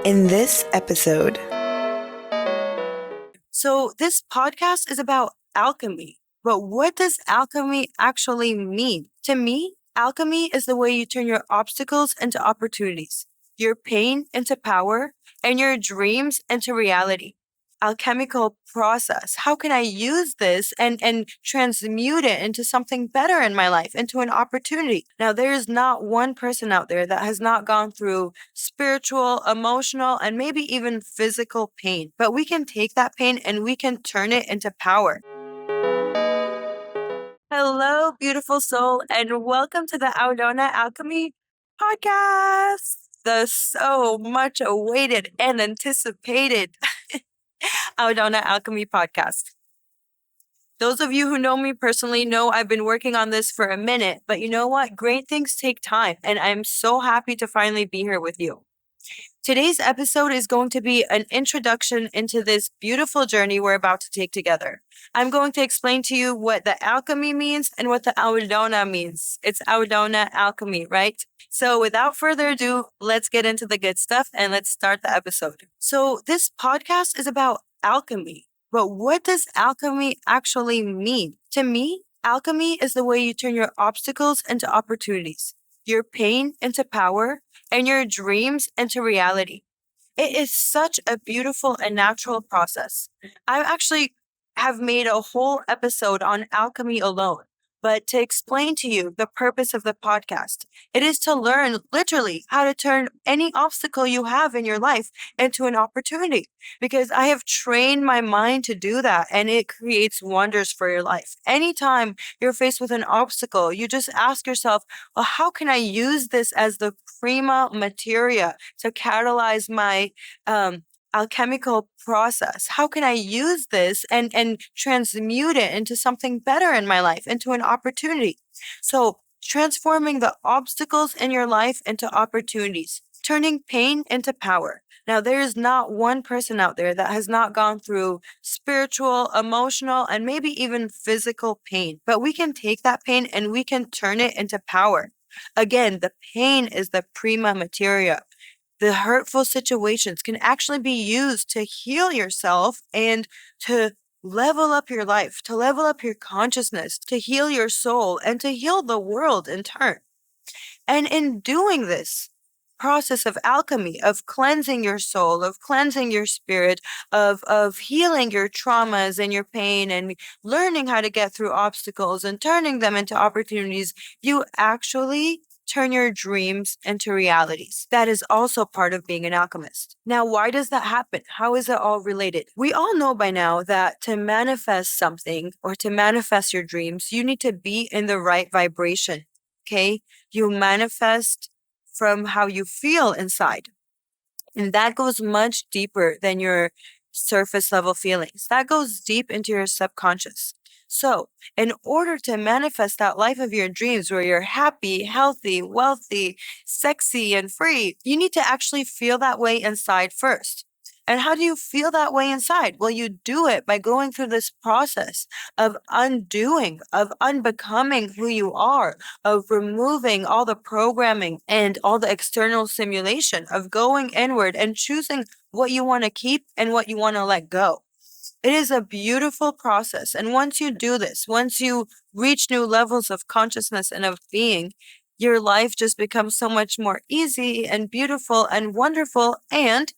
in this episode. So this podcast is about alchemy. But what does alchemy actually mean? To me, alchemy is the way you turn your obstacles into opportunities, your pain into power, and your dreams into reality. Alchemical process. How can I use this and transmute it into something better in my life, into an opportunity? Now, there is not one person out there that has not gone through spiritual, emotional, and maybe even physical pain. But we can take that pain and we can turn it into power. Hello, beautiful soul, and welcome to the Aulona Alchemy podcast, the so much awaited and anticipated Aulona Alchemy podcast. Those of you who know me personally know I've been working on this for a minute, but you know what? Great things take time, and I'm so happy to finally be here with you. Today's episode is going to be an introduction into this beautiful journey we're about to take together. I'm going to explain to you what the alchemy means and what the Aulona means. It's Aulona Alchemy, right? So without further ado, let's get into the good stuff and let's start the episode. So this podcast is about alchemy. But what does alchemy actually mean? To me, alchemy is the way you turn your obstacles into opportunities, your pain into power, and your dreams into reality. It is such a beautiful and natural process. I actually have made a whole episode on alchemy alone. But to explain to you the purpose of the podcast, it is to learn literally how to turn any obstacle you have in your life into an opportunity. Because I have trained my mind to do that, and it creates wonders for your life. Anytime you're faced with an obstacle, you just ask yourself, well, how can I use this as the prima materia to catalyze my alchemical process? How can I use this and transmute it into something better in my life, into an opportunity? So transforming the obstacles in your life into opportunities, turning pain into power. Now, there is not one person out there that has not gone through spiritual, emotional, and maybe even physical pain. But we can take that pain and we can turn it into power. Again, the pain is the prima materia. The hurtful situations can actually be used to heal yourself and to level up your life, to level up your consciousness, to heal your soul, and to heal the world in turn. And in doing this process of alchemy, of cleansing your soul, of cleansing your spirit, of healing your traumas and your pain, and learning how to get through obstacles and turning them into opportunities, you actually turn your dreams into realities. That is also part of being an alchemist. Now, why does that happen? How is it all related? We all know by now that to manifest something or to manifest your dreams, you need to be in the right vibration. Okay? You manifest from how you feel inside. And that goes much deeper than your surface level feelings. That goes deep into your subconscious. So, in order to manifest that life of your dreams where you're happy, healthy, wealthy, sexy, and free, you need to actually feel that way inside first. And how do you feel that way inside? Well, you do it by going through this process of undoing, of unbecoming who you are, of removing all the programming and all the external simulation, of going inward and choosing what you want to keep and what you want to let go. It is a beautiful process. And once you do this, once you reach new levels of consciousness and of being, your life just becomes so much more easy and beautiful and wonderful, and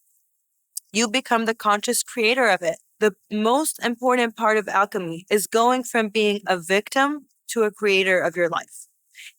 you become the conscious creator of it. The most important part of alchemy is going from being a victim to a creator of your life.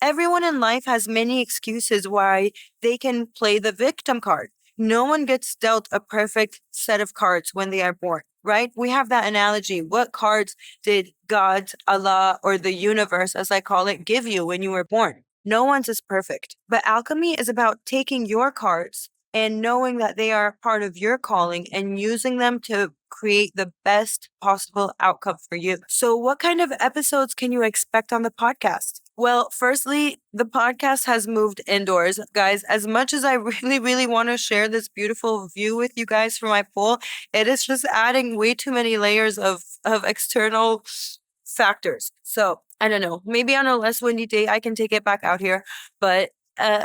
Everyone in life has many excuses why they can play the victim card. No one gets dealt a perfect set of cards when they are born, right? We have that analogy. What cards did God, Allah, or the universe, as I call it, give you when you were born? No one's is perfect. But alchemy is about taking your cards and knowing that they are part of your calling and using them to create the best possible outcome for you. So what kind of episodes can you expect on the podcast? Well, firstly, the podcast has moved indoors. Guys, as much as I really, really want to share this beautiful view with you guys from my pool, it is just adding way too many layers of external factors. So I don't know, maybe on a less windy day, I can take it back out here. But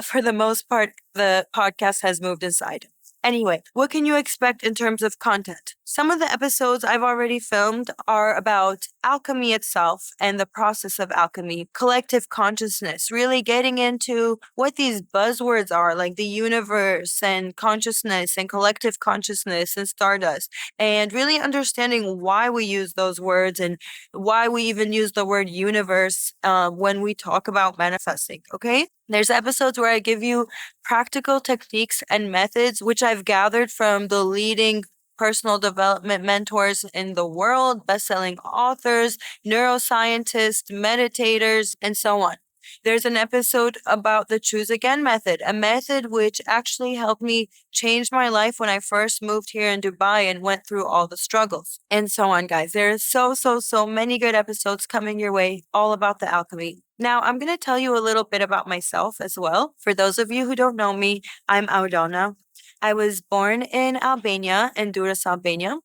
for the most part, the podcast has moved inside. Anyway, what can you expect in terms of content? Some of the episodes I've already filmed are about alchemy itself and the process of alchemy, collective consciousness, really getting into what these buzzwords are, like the universe and consciousness and collective consciousness and stardust, and really understanding why we use those words and why we even use the word universe when we talk about manifesting, okay? There's episodes where I give you practical techniques and methods, which I've gathered from the leading personal development mentors in the world, best-selling authors, neuroscientists, meditators, and so on. There's an episode about the Choose Again method, a method which actually helped me change my life when I first moved here in Dubai and went through all the struggles, and so on, guys. There are so many good episodes coming your way, all about the alchemy. Now, I'm going to tell you a little bit about myself as well. For those of you who don't know me, I'm Aulona. I was born in Albania, in Durrës, Albania.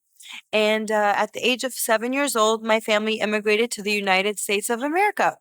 And at the age of 7 years old, my family immigrated to the United States of America.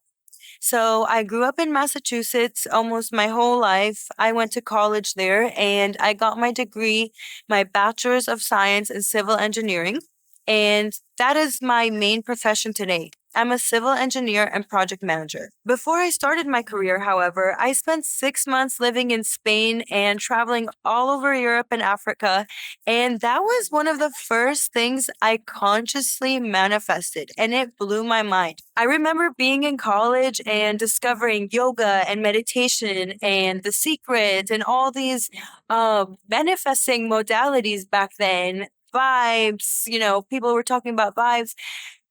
So I grew up in Massachusetts almost my whole life. I went to college there and I got my degree, my bachelor's of science in civil engineering. And that is my main profession today. I'm a civil engineer and project manager. Before I started my career, however, I spent 6 months living in Spain and traveling all over Europe and Africa. And that was one of the first things I consciously manifested, and it blew my mind. I remember being in college and discovering yoga and meditation and the secret and all these manifesting modalities back then. Vibes, people were talking about vibes.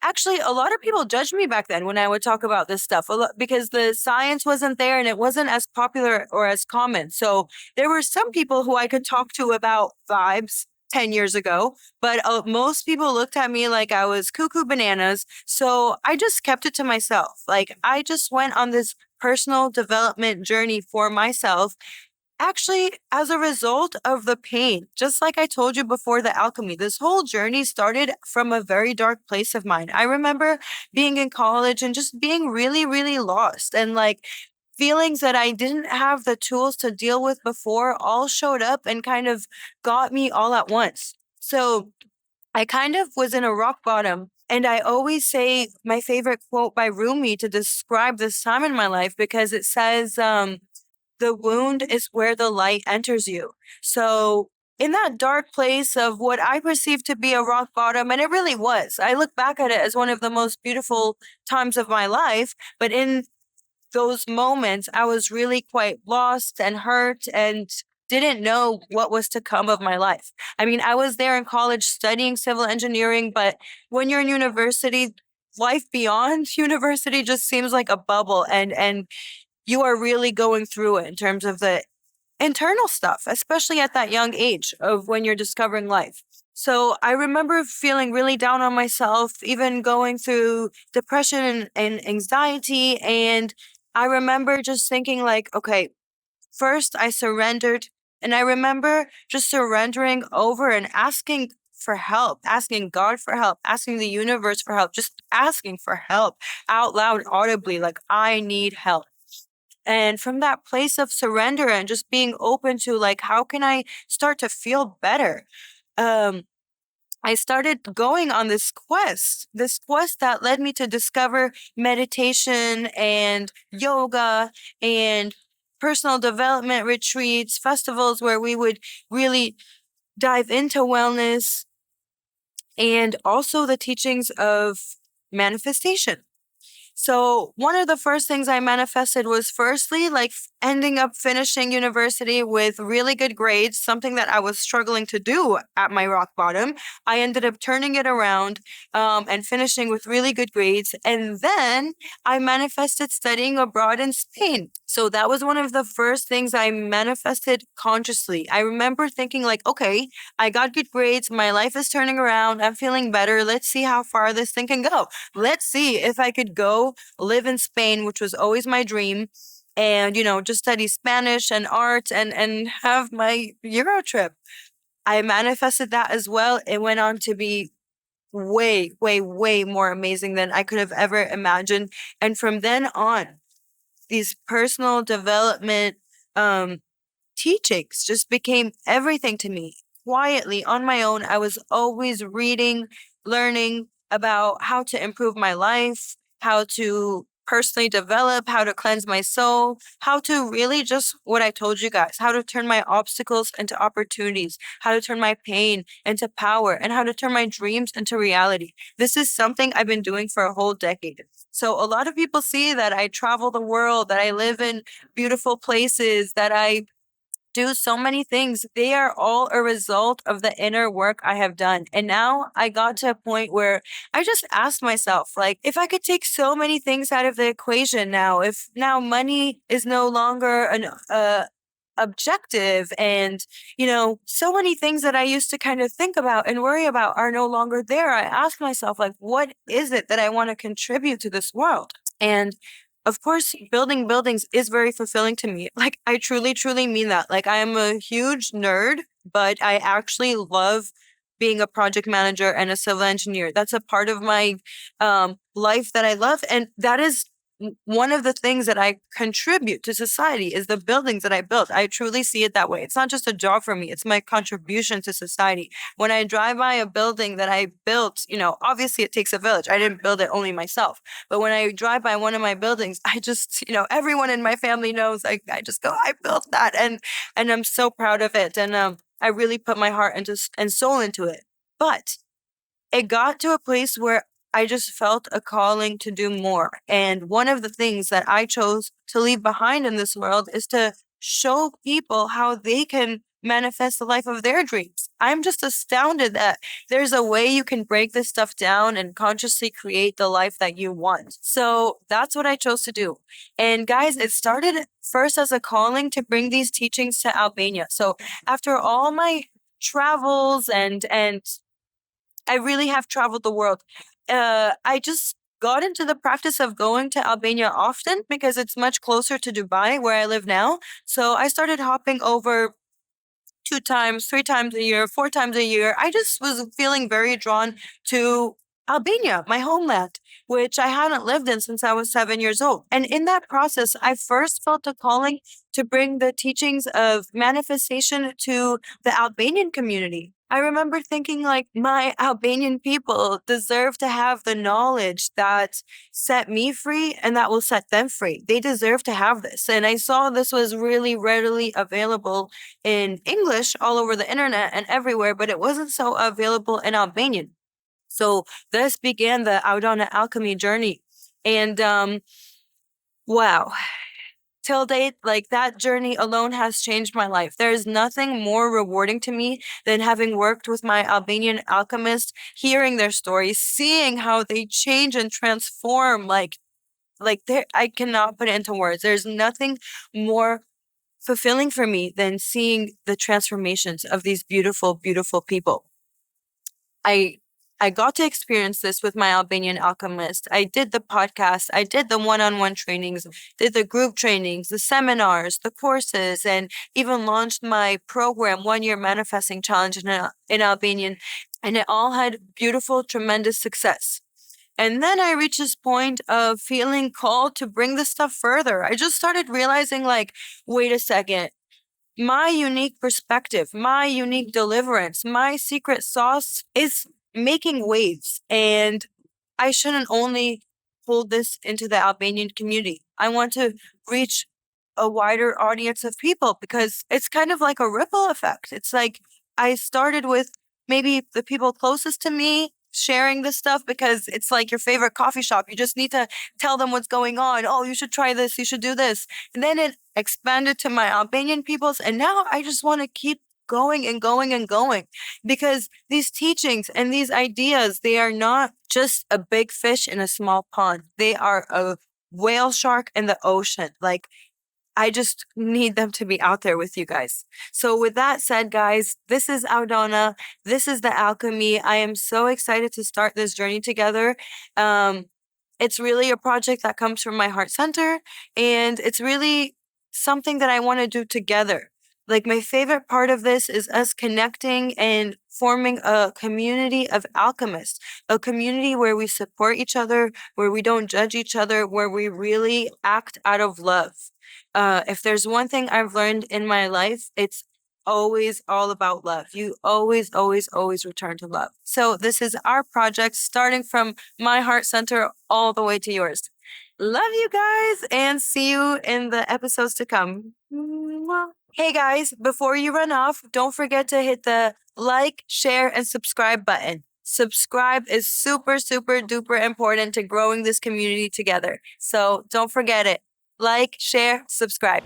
Actually, a lot of people judged me back then when I would talk about this stuff because the science wasn't there and it wasn't as popular or as common. So there were some people who I could talk to about vibes 10 years ago, but most people looked at me like I was cuckoo bananas. So I just kept it to myself. Like I just went on this personal development journey for myself. Actually, as a result of the pain, just like I told you before the alchemy, this whole journey started from a very dark place of mine. I remember being in college and just being really lost, and like feelings that I didn't have the tools to deal with before all showed up and kind of got me all at once. So I kind of was in a rock bottom. And I always say my favorite quote by Rumi to describe this time in my life, because it says, the wound is where the light enters you. So in that dark place of what I perceived to be a rock bottom, and it really was, I look back at it as one of the most beautiful times of my life. But in those moments, I was really quite lost and hurt and didn't know what was to come of my life. I mean, I was there in college studying civil engineering, but when you're in university, life beyond university just seems like a bubble, and you are really going through it in terms of the internal stuff, especially at that young age of when you're discovering life. So I remember feeling really down on myself, even going through depression and anxiety. And I remember just thinking like, okay, first I surrendered. And I remember just surrendering over and asking for help, asking God for help, asking the universe for help, just asking for help out loud, audibly, like I need help. And from that place of surrender and just being open to like, how can I start to feel better? I started going on this quest that led me to discover meditation and yoga and personal development retreats, festivals where we would really dive into wellness, and also the teachings of manifestation. So one of the first things I manifested was firstly, like ending up finishing university with really good grades, something that I was struggling to do at my rock bottom. I ended up turning it around and finishing with really good grades. And then I manifested studying abroad in Spain. So that was one of the first things I manifested consciously. I remember thinking like, okay, I got good grades. My life is turning around. I'm feeling better. Let's see how far this thing can go. Let's see if I could go live in Spain, which was always my dream, and just study Spanish and art and have my Euro trip. I manifested that as well. It went on to be way more amazing than I could have ever imagined. And from then on, these personal development teachings just became everything to me. Quietly on my own, I was always reading, learning about how to improve my life, how to personally develop, how to cleanse my soul, how to really just what I told you guys, how to turn my obstacles into opportunities, how to turn my pain into power, and how to turn my dreams into reality. This is something I've been doing for a whole decade. So a lot of people see that I travel the world, that I live in beautiful places, that I do so many things. They are all a result of the inner work I have done. And now I got to a point where I just asked myself, like, if I could take so many things out of the equation now, if now money is no longer an objective and so many things that I used to kind of think about and worry about are no longer there. I ask myself, like, what is it that I want to contribute to this world? And of course, building buildings is very fulfilling to me. Like, I truly, truly mean that. Like, I am a huge nerd, but I actually love being a project manager and a civil engineer. That's a part of my life that I love. And that is one of the things that I contribute to society is the buildings that I built. I truly see it that way. It's not just a job for me. It's my contribution to society. When I drive by a building that I built, obviously it takes a village. I didn't build it only myself. But when I drive by one of my buildings, I just, everyone in my family knows, I just go, I built that. And I'm so proud of it. And I really put my heart and soul into it. But it got to a place where I just felt a calling to do more. And one of the things that I chose to leave behind in this world is to show people how they can manifest the life of their dreams. I'm just astounded that there's a way you can break this stuff down and consciously create the life that you want. So that's what I chose to do. And guys, it started first as a calling to bring these teachings to Albania. So after all my travels and I really have traveled the world. I just got into the practice of going to Albania often because it's much closer to Dubai, where I live now. So I started hopping over 2 times, 3 times a year, 4 times a year. I just was feeling very drawn to Albania, my homeland, which I hadn't lived in since I was 7 years old. And in that process, I first felt a calling to bring the teachings of manifestation to the Albanian community. I remember thinking, like, my Albanian people deserve to have the knowledge that set me free and that will set them free. They deserve to have this. And I saw this was really readily available in English all over the internet and everywhere, but it wasn't so available in Albanian. So this began the Aulona Alchemy journey. And wow, till date, like, that journey alone has changed my life. There is nothing more rewarding to me than having worked with my Albanian alchemist, hearing their stories, seeing how they change and transform. I cannot put it into words. There's nothing more fulfilling for me than seeing the transformations of these beautiful, beautiful people. I got to experience this with my Albanian alchemist. I did the podcast, I did the one-on-one trainings, did the group trainings, the seminars, the courses, and even launched my program, 1 Year Manifesting Challenge in Albanian. And it all had beautiful, tremendous success. And then I reached this point of feeling called to bring this stuff further. I just started realizing, like, wait a second. My unique perspective, my unique deliverance, my secret sauce is making waves. And I shouldn't only hold this into the Albanian community. I want to reach a wider audience of people because it's kind of like a ripple effect. It's like I started with maybe the people closest to me sharing this stuff because it's like your favorite coffee shop. You just need to tell them what's going on. Oh, you should try this. You should do this. And then it expanded to my Albanian peoples. And now I just want to keep going and going and going because these teachings and these ideas, they are not just a big fish in a small pond. They are a whale shark in the ocean. Like, I just need them to be out there with you guys. So with that said, guys, this is Aulona. This is the alchemy. I am so excited to start this journey together. It's really a project that comes from my heart center, and it's really something that I want to do together. Like, my favorite part of this is us connecting and forming a community of alchemists, a community where we support each other, where we don't judge each other, where we really act out of love. If there's one thing I've learned in my life, it's always all about love. You always, always, always return to love. So this is our project, starting from my heart center all the way to yours. Love you guys, and see you in the episodes to come. Mwah. Hey guys, before you run off, don't forget to hit the like, share, and subscribe button. Subscribe is super, super duper important to growing this community together. So don't forget it. Like, share, subscribe.